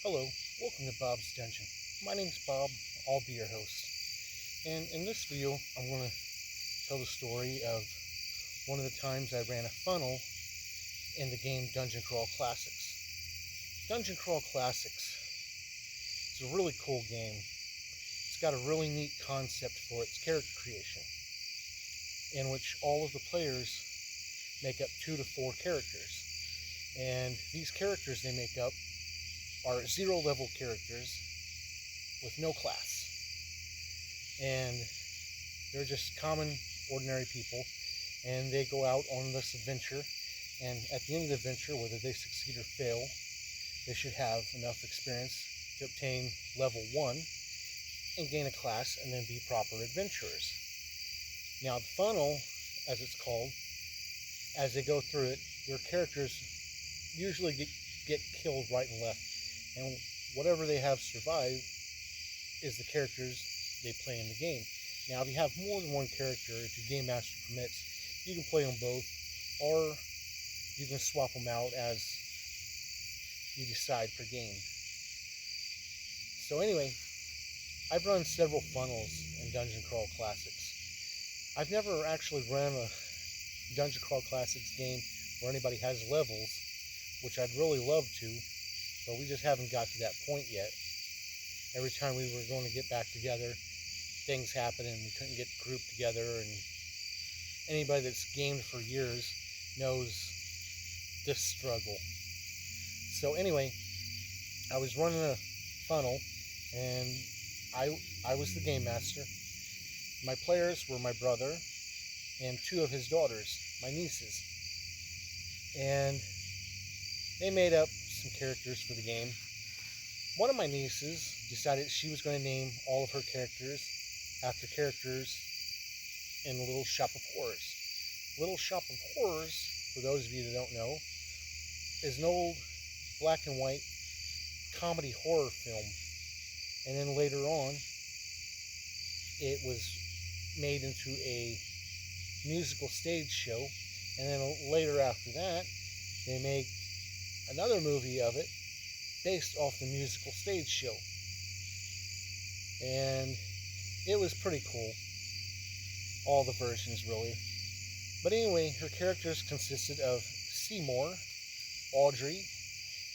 Hello, welcome to Bob's Dungeon. My name's Bob, I'll be your host. And in this video, I'm going to tell the story of one of the times I ran a funnel in the game Dungeon Crawl Classics. Dungeon Crawl Classics is a really cool game. It's got a really neat concept for its character creation, in which all of the players make up 2 to 4 characters. And these characters they make up are 0 level characters with no class. And they're just common, ordinary people. And they go out on this adventure. And at the end of the adventure, whether they succeed or fail, they should have enough experience to obtain level 1 and gain a class and then be proper adventurers. Now, the funnel, as it's called, as they go through it, their characters usually get killed right and left. And whatever they have survived is the characters they play in the game. Now, if you have more than one character, if your game master permits, you can play them both, or you can swap them out as you decide per game. So anyway, I've run several funnels in Dungeon Crawl Classics. I've never actually run a Dungeon Crawl Classics game where anybody has levels, which I'd really love to, but we just haven't got to that point yet. Every time we were going to get back together, things happen and we couldn't get the group together, and anybody that's gamed for years knows this struggle. So anyway, I was running a funnel and I was the game master. My players were my brother and 2 of his daughters, my nieces. And they made up some characters for the game. One of my nieces decided she was going to name all of her characters after characters in Little Shop of Horrors. Little Shop of Horrors, for those of you that don't know, is an old black and white comedy horror film. And then later on, it was made into a musical stage show. And then later after that, they made another movie of it based off the musical stage show. And it was pretty cool. All the versions, really. But anyway, her characters consisted of Seymour, Audrey,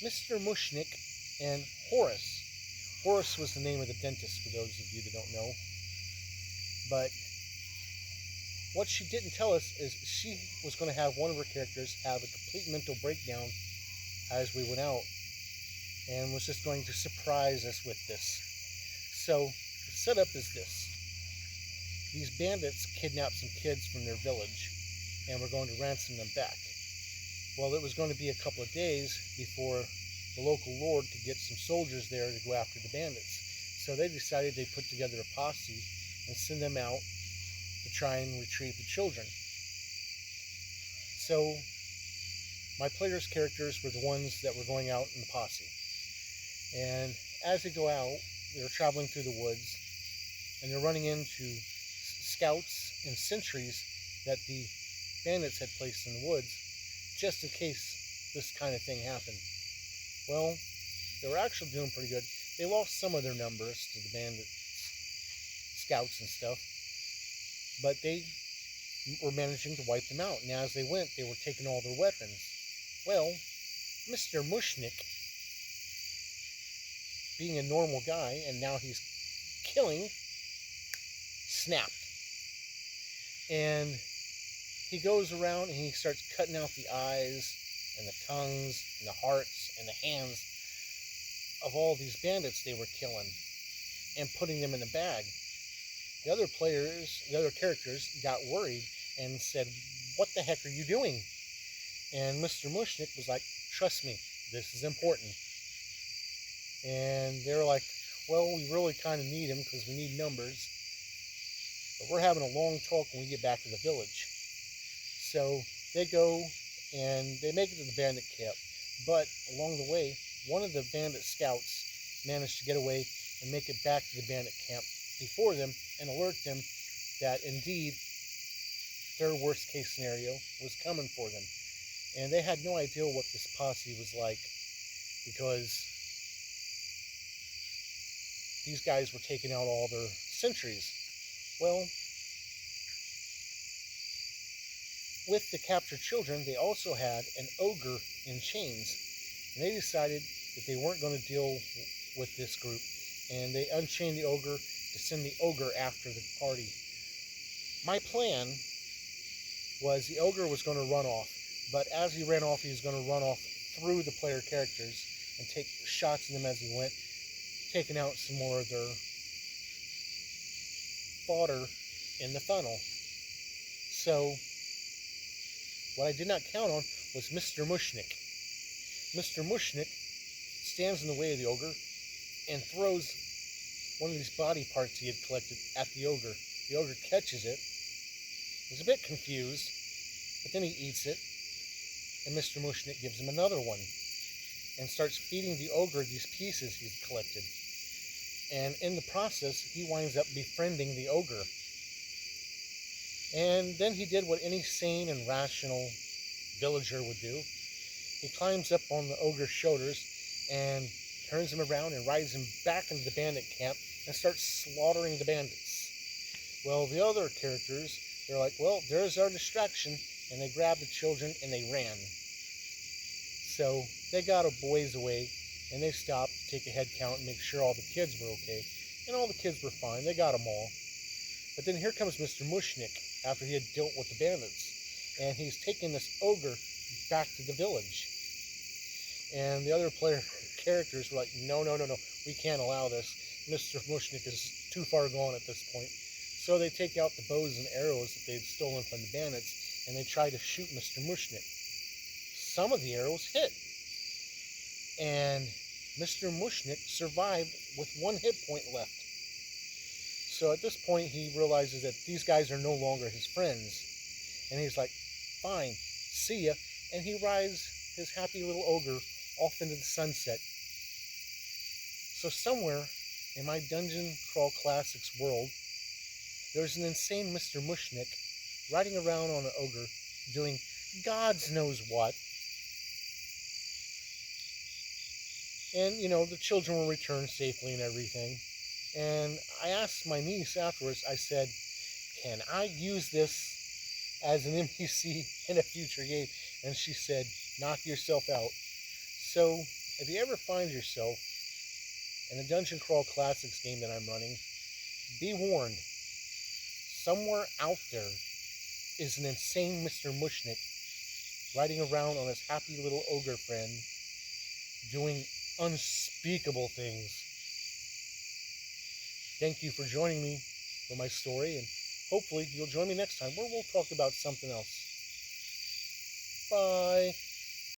Mr. Mushnick, and Horace. Horace was the name of the dentist, for those of you that don't know. But what she didn't tell us is she was going to have one of her characters have a complete mental breakdown as we went out, and was just going to surprise us with this. So the setup is this. These bandits kidnapped some kids from their village and were going to ransom them back. Well, it was going to be a couple of days before the local lord could get some soldiers there to go after the bandits. So they decided they'd put together a posse and send them out to try and retrieve the children. So my players' characters were the ones that were going out in the posse. And as they go out, they're traveling through the woods, and they're running into scouts and sentries that the bandits had placed in the woods, just in case this kind of thing happened. Well, they were actually doing pretty good. They lost some of their numbers to the bandits, scouts and stuff, but they were managing to wipe them out. And as they went, they were taking all their weapons. Well, Mr. Mushnick, being a normal guy, and now he's killing, snapped. And he goes around and he starts cutting out the eyes and the tongues and the hearts and the hands of all these bandits they were killing and putting them in a bag. The other characters got worried and said, "What the heck are you doing?" And Mr. Mushnick was like, "Trust me, this is important." And they're like, "Well, we really kind of need him because we need numbers. But we're having a long talk when we get back to the village." So they go and they make it to the bandit camp. But along the way, one of the bandit scouts managed to get away and make it back to the bandit camp before them and alert them that indeed their worst case scenario was coming for them. And they had no idea what this posse was like, because these guys were taking out all their sentries. Well, with the captured children, they also had an ogre in chains. And they decided that they weren't going to deal with this group. And they unchained the ogre to send the ogre after the party. My plan was the ogre was going to run off. But as he ran off, he was going to run off through the player characters and take shots at them as he went, taking out some more of their fodder in the funnel. So, what I did not count on was Mr. Mushnik. Mr. Mushnik stands in the way of the ogre and throws one of these body parts he had collected at the ogre. The ogre catches it, is a bit confused, but then he eats it, and Mr. Mushnik gives him another one and starts feeding the ogre these pieces he's collected. And in the process, he winds up befriending the ogre. And then he did what any sane and rational villager would do. He climbs up on the ogre's shoulders and turns him around and rides him back into the bandit camp and starts slaughtering the bandits. Well, the other characters, they're like, well, there's our distraction, and they grabbed the children and they ran. So they got a boys away, and they stopped to take a head count and make sure all the kids were okay. And all the kids were fine. They got them all. But then here comes Mr. Mushnik after he had dealt with the bandits. And he's taking this ogre back to the village. And the other player characters were like, no, we can't allow this. Mr. Mushnik is too far gone at this point. So they take out the bows and arrows that they'd stolen from the bandits, and they try to shoot Mr. Mushnik. Some of the arrows hit. And Mr. Mushnik survived with 1 hit point left. So at this point, he realizes that these guys are no longer his friends. And he's like, fine, see ya. And he rides his happy little ogre off into the sunset. So somewhere in my Dungeon Crawl Classics world, there's an insane Mr. Mushnik riding around on an ogre doing God's knows what. And, the children will return safely and everything. And I asked my niece afterwards, I said, can I use this as an NPC in a future game? And she said, knock yourself out. So, if you ever find yourself in a Dungeon Crawl Classics game that I'm running, be warned. Somewhere out there is an insane Mr. Mushnik riding around on his happy little ogre friend doing unspeakable things. Thank you for joining me for my story, and hopefully you'll join me next time where we'll talk about something else. Bye.